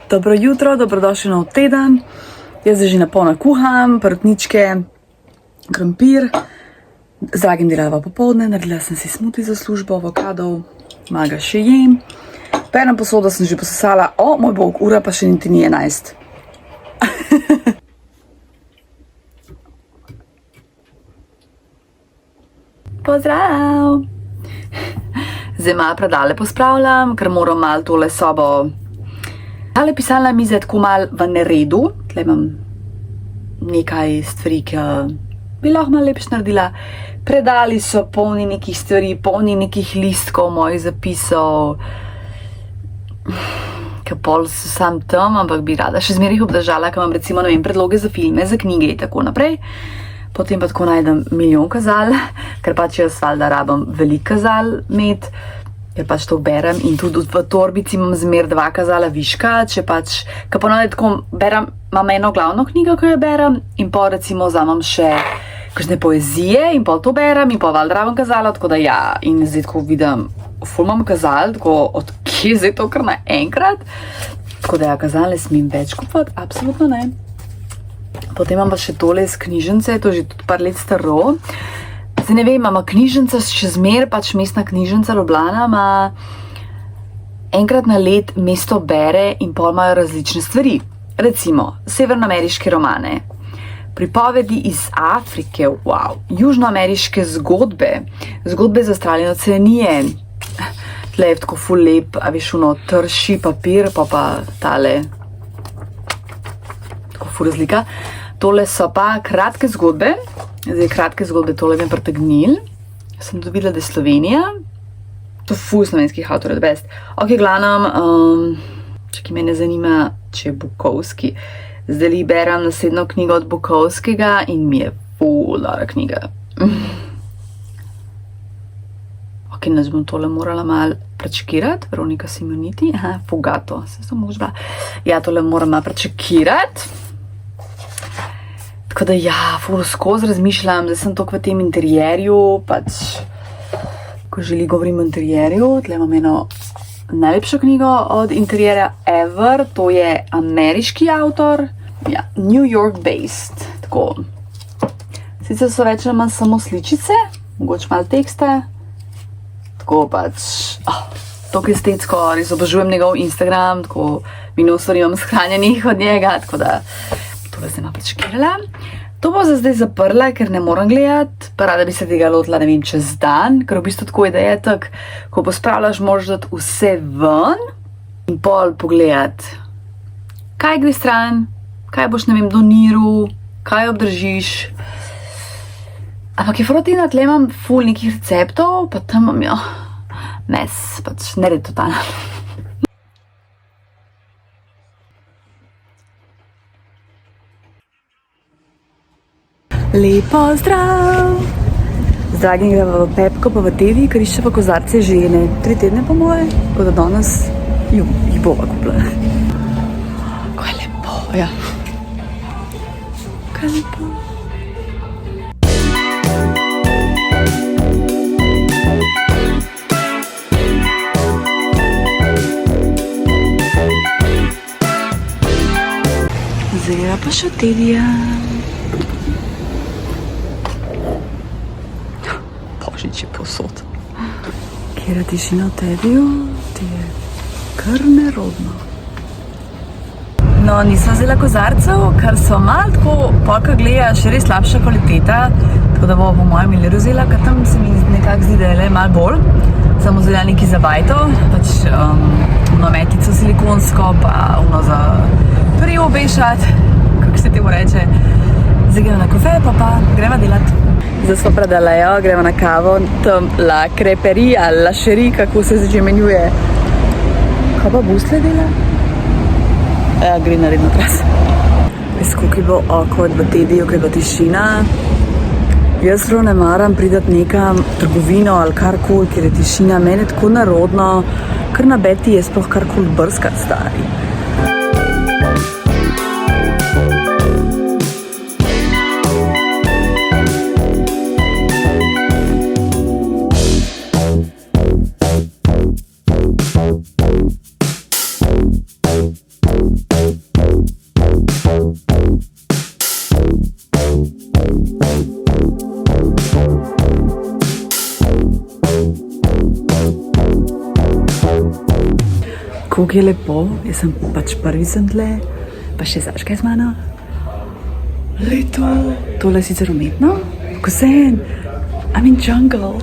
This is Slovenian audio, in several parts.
Dobro jutro, dobrodošli nov teden. Jaz zdaj že napolno kuham, prtničke, krompir. Z Dragim delava popoldne, naredila sem si smuti za službo, avokadov, malo ga še jem. Perno posodo sem že posesala, moj bog, ura pa še niti ni 11. Pozdrav! Zdaj malo predale pospravljam, ker moram malo tole sobo. Tale pisalna miza je tako malo v neredu. Tle imam nekaj stvari, ki bi lahko malo lepše naredila. Predali so polni nekih stvari, polni nekih listkov, mojih zapisov. Ker pol so sam tam, ampak bi rada še zmeraj obdržala, ker imam recimo, ne vem, predloge za filme, za knjige in tako naprej. Potem pa tako najdem milijon kazal, ker pač jaz valjda rabim veliko kazal imeti, ker pač to berem in tudi v torbici imam zmer 2 kazala viška, če pač, ker ponovno tako berem, imam eno glavno knjigo, ki jo berem in pol recimo vzamem še kakšne poezije in pol to berem in pol valjda rabim kazala, tako da ja, in zdaj tako vidim, ful imam kazal, tako od kje zdaj to kar naenkrat, tako da ja, kazal ne smem več kupovati, absolutno ne. Potem imam pa še tole iz knjižnice, to je že tudi par let staro. Zdaj ne vem, ima knjižnica še zmer, pač mestna knjižnica Ljubljana ima enkrat na let mesto bere in pol imajo različne stvari. Recimo, severnoameriške romane, pripovedi iz Afrike, wow, južnoameriške zgodbe, zgodbe z Avstralije, oceanije. Tle je tako ful lep, a veš, trši papir, pa tale ful razlika. Tole so pa kratke zgodbe. Zdaj kratke zgodbe, tole mi je pritegnil. Sem tudi videla, da je Slovenija. To ful slovenskih avtorjev, best. Ok, glavnem, ki me ne zanima, če je Bukovski. Zdaj li berem naslednjo knjigo od Bukovskega in mi je ful dobra knjiga. Ok, nas bom tole morala malo prečekirati. Veronika Simoniti. Aha, Fugato. Ja, tole moram malo prečekirati. Tako da ja, ful skozi razmišljam, zdaj sem toliko v tem interjerju, pač, ko govorim o interjerju, tle imam eno najlepšo knjigo od interjerja ever, to je ameriški avtor, ja, New York based, tako. Sicer so več ali manj samo sličice, mogoče malo teksta, tako pač, toliko estetsko, res obožujem njegov Instagram, tako minus stvari imam shranjenih od njega, tako da tole zdaj malo prečekirala. To bo za zdaj zaprla, ker ne moram gledati, pa rada bi se tega lotila, ne vem, čez dan, ker v bistvu tako ideja je tak, ko pospravljaš, moraš dati vse ven in pol pogledati, kaj gre stran, kaj boš, ne vem, doniral, kaj obdržiš. Ampak je frotina, tle imam ful nekih receptov, pa tam imam, mes, pač nered totalno. Lepo zdrav! Z Dragim greva v Pepko pa v Tevi, ker išče pa kozarce že 3 tedne po moje, tako da danes jih bova kupila. Kaj je lepo, ja. Kaj je lepo. Zdaj greva pa še v Tevija. Božič je posod. Kjera tišina v Teviju, ti je kar nerodno. No, nisva vzela kozarcev, ker so malo tako, polka gledaš, res slabša kvaliteta, tako da bo po mojem mileru vzela, ker tam se mi nekako zdi, da je le malo bolj. Samo vzela nekaj za bajto, pač metico silikonsko, pa za prvi obešati, kako se temu reče. Zdaj gremo na kafe, pa gremo delati. Zdaj smo predalejo, gremo na kavo, tam La Creperia, La Cherie, kako se že menjuje. Kaj pa busle dela? Ja, gre naredno tras. Veš, koliko je bilo awkward v Tediju, ko je bila tišina. Jaz prav ne maram pridati nekam trgovino ali karkoli, ker je tišina. Meni je tako narodno, kar na beti je sploh karkoli brskati stari. Kako je lepo, jaz sem pač prvi sem tle, pa še Saška je z mano. Leto, tole je sicer umetno, ko sem, I'm in jungle.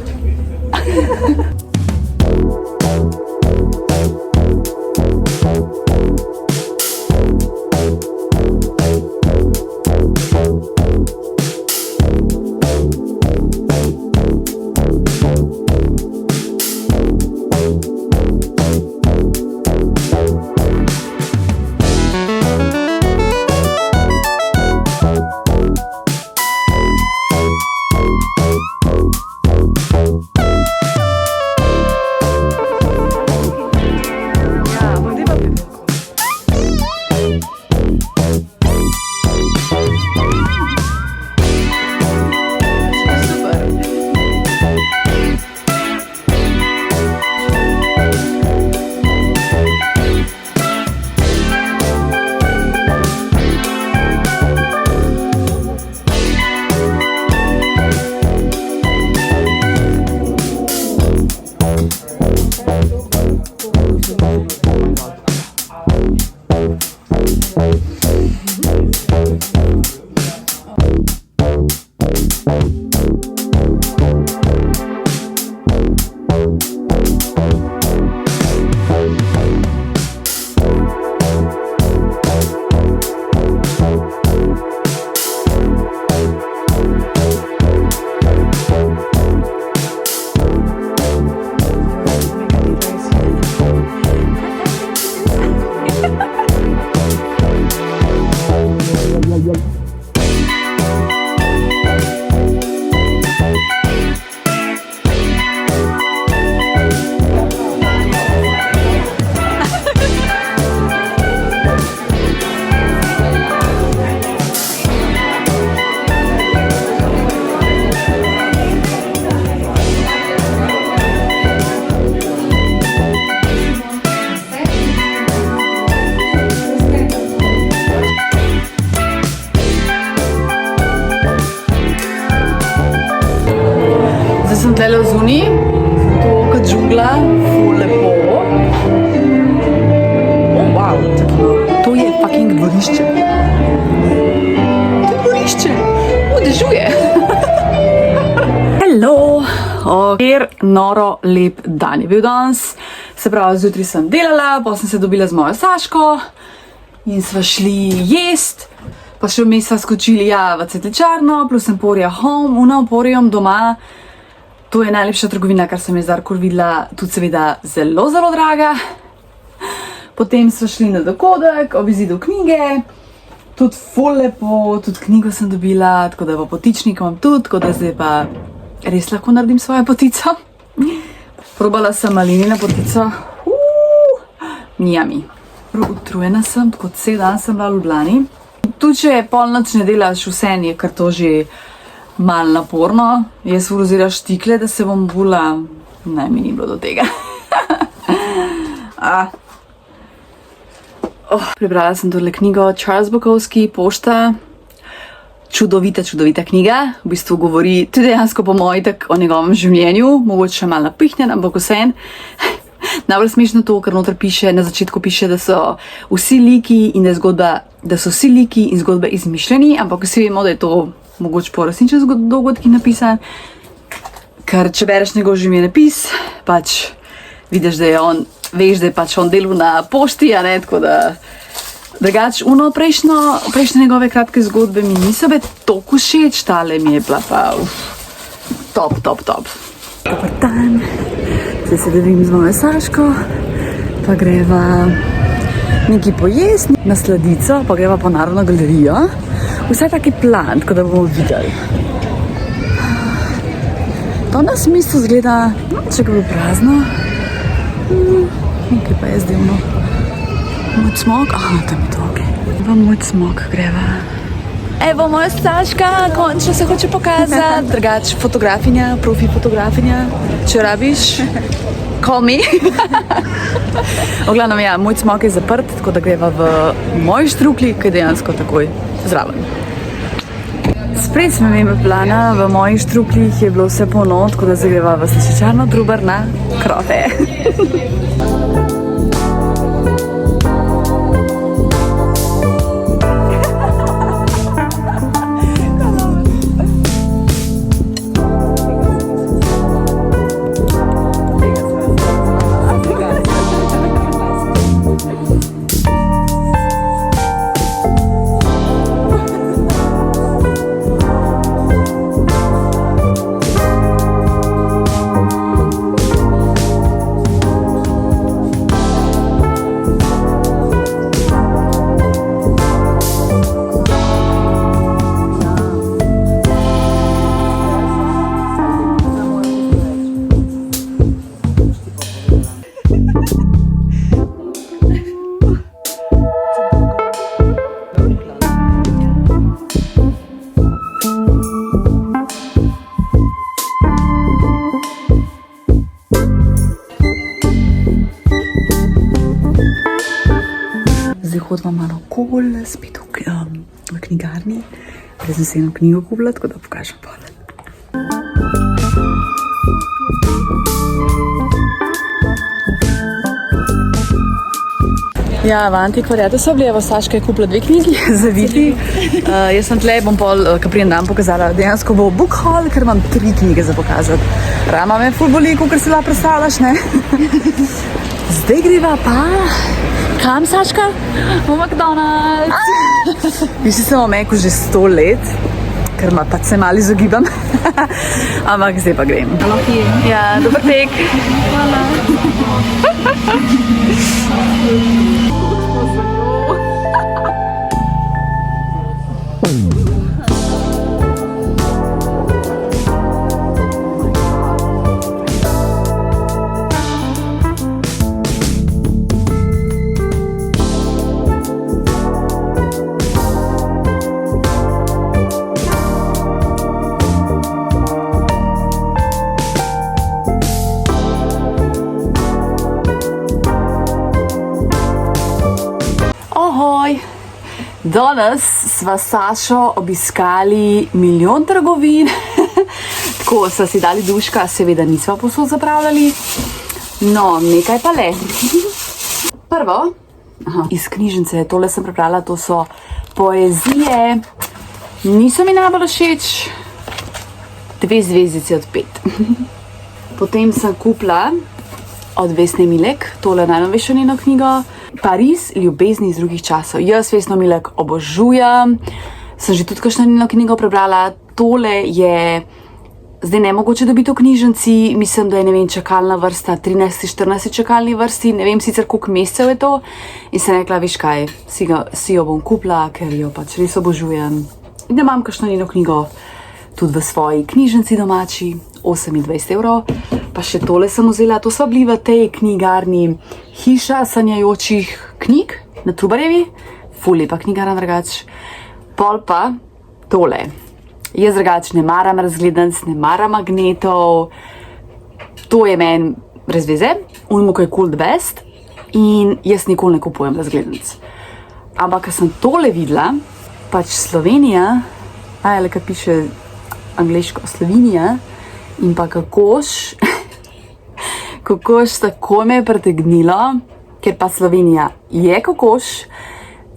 Sem tle v zuni, to kot džungla, ful lepo. Oh, wow, to je fucking dvorišče. To je dvorišče, dežuje. Hello, kjer noro lep dan je bil danes. Se pravi, zjutraj sem delala, pa sem se dobila z mojo Saško in sva šli jest. Pa še vmes sva skočili v cvetličarno, plus Emporia Home, Emporium doma. To je najlepša trgovina, kar sem je zdaj videla, tudi seveda zelo, zelo draga. Potem smo šli na dogodek, ob izidu knjige, tudi ful lepo, tudi knjigo sem dobila, tako da v potičnik imam tudi, tako da zdaj pa res lahko naredim svojo potico. Probala sem malinino potico, njami. Utrujena sem, tako cel dan sem bila v Ljubljani. Tudi če polnoč ne delaš, vse je kar to že malo naporno. Jaz vzela štikle, da se bom bula, ne, mi ni bilo do tega. Prebrala sem tole knjigo Charles Bukowski, Pošta. Čudovita knjiga, v bistvu govori tudi dejansko po moji tak o njegovem življenju, mogoče malo napihnjen, ampak vseeno. Najbolj smešno to, ker noter piše, na začetku piše, da so vsi liki in zgodbe izmišljeni, ampak vsi vemo, da je to mogoče po resničnih dogodkih napisan, ker če bereš njegov življenjepis, pač vidiš, da je on, veš, da je pač on delal na pošti, a ne, tako da drugač, prejšnje njegove kratke zgodbe mi niso bile toliko všeč, tale mi je bila pa top. Dobar dan, zdaj se dobim z mojo Saško, pa greva nekaj pojesti, na sladico, pa greva po Narodno galerijo. Vse taki plan, tako da bomo videli. To nas mesto zgleda, če ga bo prazno. Nekaj pa je zdaj moj smog, tam je to, okej. V moj smog greva. Evo, moja Saška, končno se hoče pokazati. Drugač fotografinja, profi fotografinja. Če rabiš call me. Oglavnom, ja, moj cmok je zaprt, tako da greva v moj štrukli, ki je dejansko takoj zraven. Spred spremembe plana, v mojih štruklih je bilo vse polno, tako da zdaj greva v slaščičarno Trubar na krofe. Hodva malo okol, spet v knjigarni. Prej sem se eno knjigo kupila, tako da pokažem pol. Ja, v antikvariatu so bili, evo Saška je kupila 2 knjigi za Viti. Jaz sem tle, bom pol, ko prijem dan pokazala, dejansko bo book haul, ker imam 3 knjige za pokazati. Rama me ful boli, kakor si lahko predstavljaš, ne? Zdaj greva pa... Kam, Saška? V McDonald's. Viš, sem v Meku že 100 let, ker ma pač se malo izogibam. Ampak zdaj pa grem. Ja, dober tek. Hvala. Danes sva s Sašo obiskali milijon trgovin, tako sva si dali duška, seveda nisva posod zapravljali, no nekaj pa le. Prvo, iz knjižnice, tole sem prebrala, to so poezije, niso mi najbolj všeč, 2 zvezdice od 5. Potem sem kupila od Vesne Milek, tole najnovejšo njeno knjigo, Pariz, ljubezni iz drugih časov. Jaz Vesno Milek obožujem, sem že tudi kakšno njeno knjigo prebrala, tole je zdaj nemogoče dobiti v knjižnici, mislim, da je, ne vem, čakalna vrsta, 13-14 čakalni vrsti, ne vem sicer koliko mesecev je to, in sem rekla, veš kaj, si jo bom kupila, ker jo pač res obožujem. In da imam kakšno njeno knjigo tudi v svoji knjižnici domači, 28 €. Pa še tole sem vzela, to so bili v tej knjigarni Hiša sanjajočih knjig na Trubarjevi, ful lepa knjigarna drugač. Pol pa tole, jaz drugač ne maram razgledanc, ne maram magnetov, to je meni brez veze, unmo, ko je cool the best, in jaz nikoli ne kupujem razgledanc. Ampak, ko sem tole videla, pač Slovenija, ajale, kaj piše angleško, Slovenija, in pa Kokoš, Kokoš tako me je pritegnilo, ker pa Slovenija je Kokoš,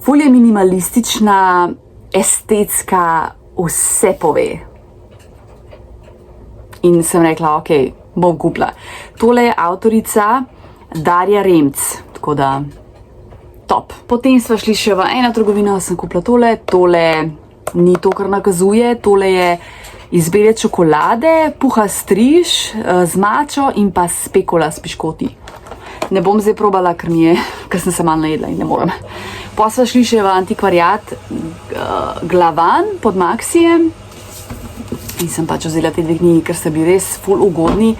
ful je minimalistična, estetska, vse pove. In sem rekla, ok, bom kupila. Tole je avtorica Darja Remc, tako da top. Potem sva šli še v eno trgovino, sem kupila tole ni to, kar nakazuje, tole je iz bele čokolade, puhast riž z mačo in pa spekula s piškoti. Ne bom zdaj probala, ker sem se malo najedla in ne morem. Pa sva šli še v antikvariat Glavan pod Maxijem in sem pač vzela te 2 knjigi, ker sta bili res ful ugodni.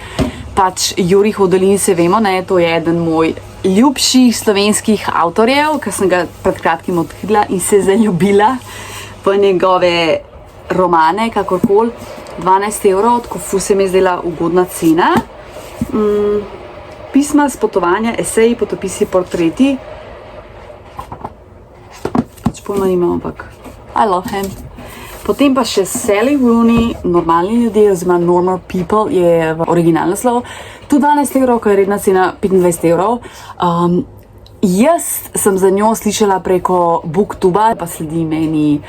Pač Jurij Hodolin, se vemo, ne, to je eden moj ljubših slovenskih avtorjev, ker sem ga pred kratkim odkrila in se zaljubila v njegove romane, kakorkoli, 12 €, tako ful se mi je zdela ugodna cena. pisma, spotovanja, eseji, potopisi, portreti. Pač pojma nimam, ampak I love him. Potem pa še Sally Rooney, Normalni ljudje oziroma Normal People je v originalnem naslovu. Tu 12 evrov, ko je redna cena 25 evrov. Jaz sem za njo slišala preko Booktuba, pa sledi meni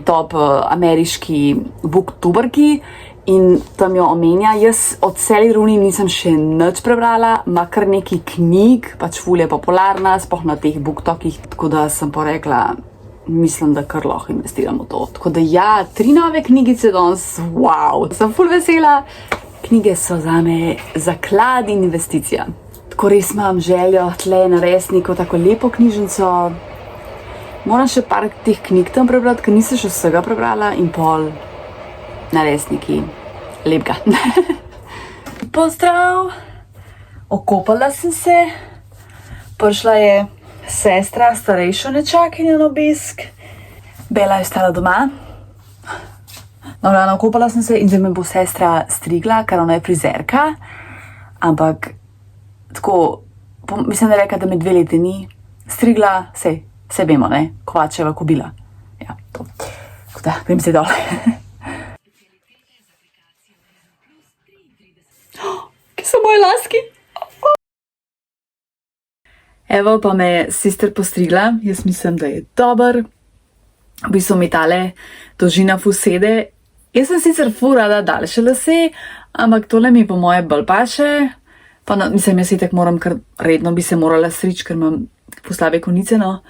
top ameriški booktuberki in tam jo omenja. Jaz od Sally Rooney nisem še nič prebrala, ima kar nekaj knjig, pač ful je popularna, sploh na teh booktokih, tako da sem porekla, mislim, da kar lahko investiram v to. Tako da ja, 3 nove knjigice danes, wow, sem ful vesela. Knjige so zame zaklad in investicija. Tako res imam željo tle narediti neko tako lepo knjižnico. Moram še par teh knjig tam prebrati, ker nisem še vsega prebrala in pol narediti nekaj lepega. Pozdrav! Okopala sem se. Prišla je sestra, starejšo nečakinjo na obisk. Bela je ostala doma. No, okopala sem se in zdaj me bo sestra strigla, ker ona je frizerka. Ampak tako, mislim, da je rekla, da me 2 leti ni strigla, vse vemo, ne, Kovačeva kobila. Ja, to. Tako da, grem se dol. Kje so moje laski? Evo, pa me je sister postrigla, jaz mislim, da je dober. V bistvu mi tale dolžina ful sede. Jaz sem sicer ful rada daljše lase, ampak tole mi po moje bolj paše. Pa mislim, jaz itak moram kar redno bi se morala striči, ker imam ful slabe konice, no.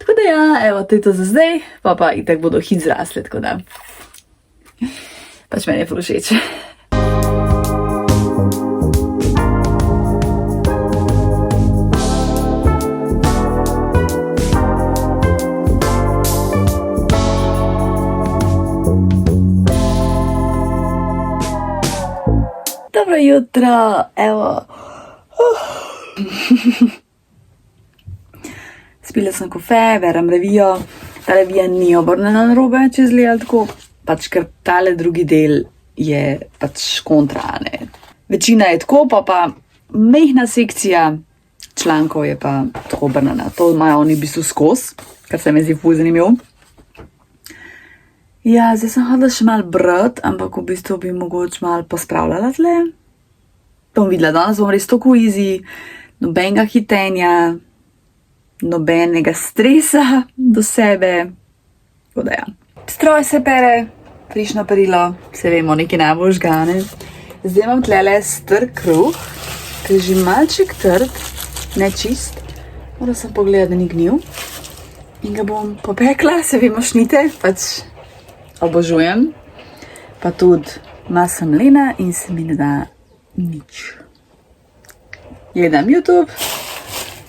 Tako da ja, evo, to je to za zdaj, pa itak bodo hit zrasle, tako da. Pač meni je ful všeč. Dobro jutro, evo. Spila sem kofe, berem revijo. Ta revija ni obrnjena narobe, če izgleda tako. Pač ker tale drugi del je pač kontra, ne. Večina je tako, pa mehna sekcija člankov je pa tako obrnjena. To imajo oni v bistvu skozi, kar se mi zdi ful zanimivo. Ja, zdaj sem hodila še malo brati, ampak v bistvu bi mogoče malo pospravljala tle. Bom videla, danes bom res tako easy, nobenega hitenja, nobenega stresa do sebe. Tako da ja. Stroj se pere, frišno perilo, se vemo, nekaj najbolj žgane. Zdaj imam tlele strg kruh, ki je že malček trd, ne čist. Moram sem pogledati, da ni gnil. In ga bom popekla, se vemo, šnite, pač obožujem, pa tudi masa mlena in se mi ne da nič. Gledam YouTube,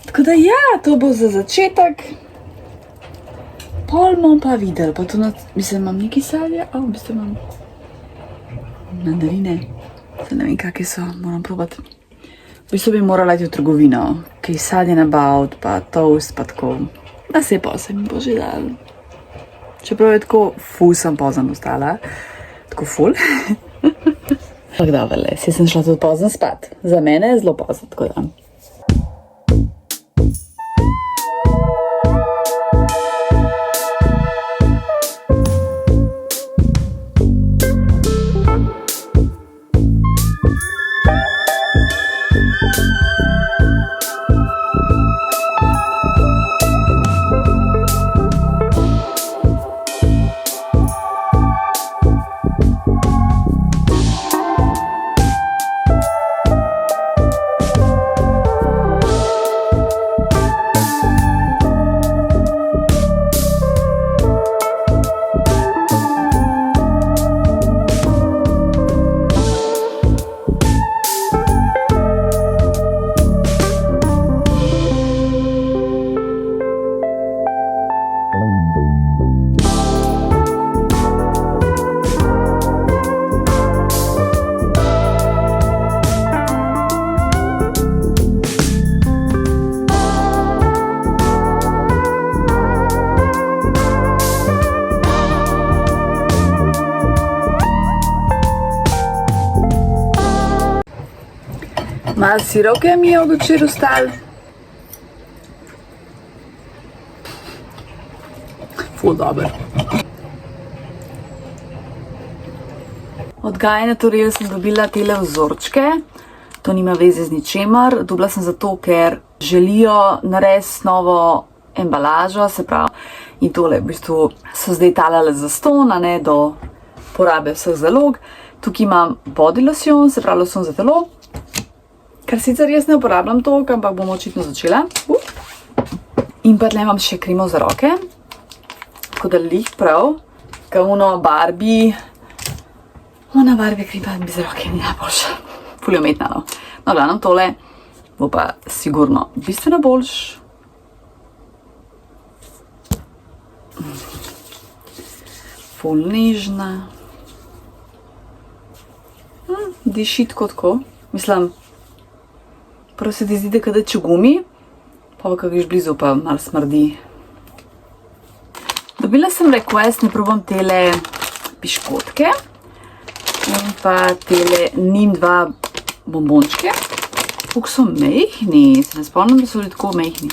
tako da ja, to bo za začetek. Pol bom pa videl, pa tu mislim, imam nekaj sadja, v bistvu imam mandarine, se ne vem, kakve so, moram probati. V bistvu bi morala iti v trgovino, kaj sadje nabaviti, pa toast, pa tako, da se pa se mi bo že dal. Čeprav je tako, ful sem pozno ostala, tako ful. Tako da, vele, sem šla tudi pozno spat. Za mene je zelo pozno, tako da. Malo siroke mi je od včeraj ostalo. Ful dober. Od Gaje Naturel sem dobila tele vzorčke. To nima veze z ničemer. Dobila sem zato, ker želijo narediti novo embalažo, se pravi, in tole v bistvu so zdaj talale zastonj, ne, do porabe vseh zalog. Tukaj imam body lotion, se pravi lotion za telo, kar sicer jaz ne uporabljam toliko, ampak bom očitno začela. In pa tle imam še kremo za roke, tako da lih prav, ka ono Barbie, ona Barbie krema za roke ni najboljša, ful je umetna, no. No, glavno tole bo pa sigurno bistveno boljš. Ful nežna. Diši tako. Mislim, prvo se ti zdi, da je čugumi, pa kako greš blizu, pa malo smrdi. Dobila sem request, ne probam tele piškotke in pa tele Nim 2 bombončke. Kako so mehni, se ne spomnim, da so bili tako mehni.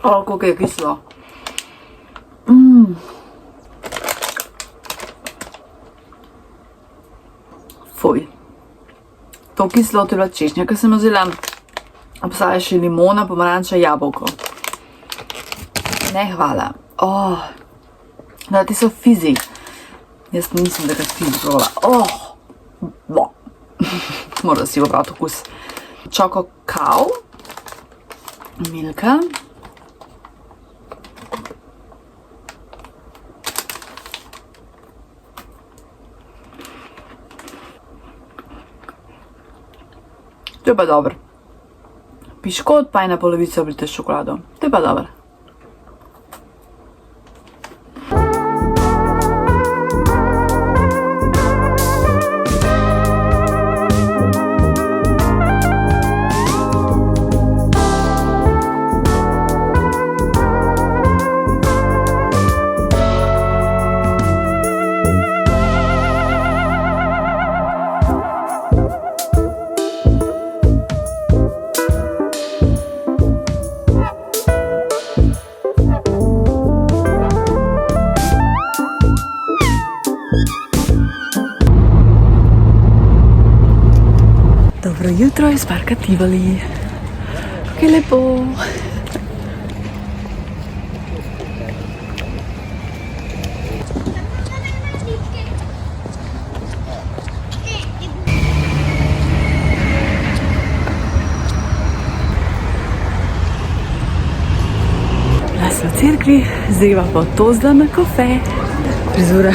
O, koliko je kislo. Fuj. To kislo, to je bila češnja, ki sem jo vzela. Obstaja še limona, pomaranča, jabolko. Ne, hvala. Da, ti so fizi. Jaz nisem, da ga fizi probala. Moram si obrati okus. Čoko kao. Milka. To je pa dobro. Piškot pa ena polovica oblite s čokolado. To je pa dobro. Dobro jutro iz parka Tivoli. Kako je lepo. Bila sem v cerkvi, zdaj pa to zdaj na kafe. Frizura.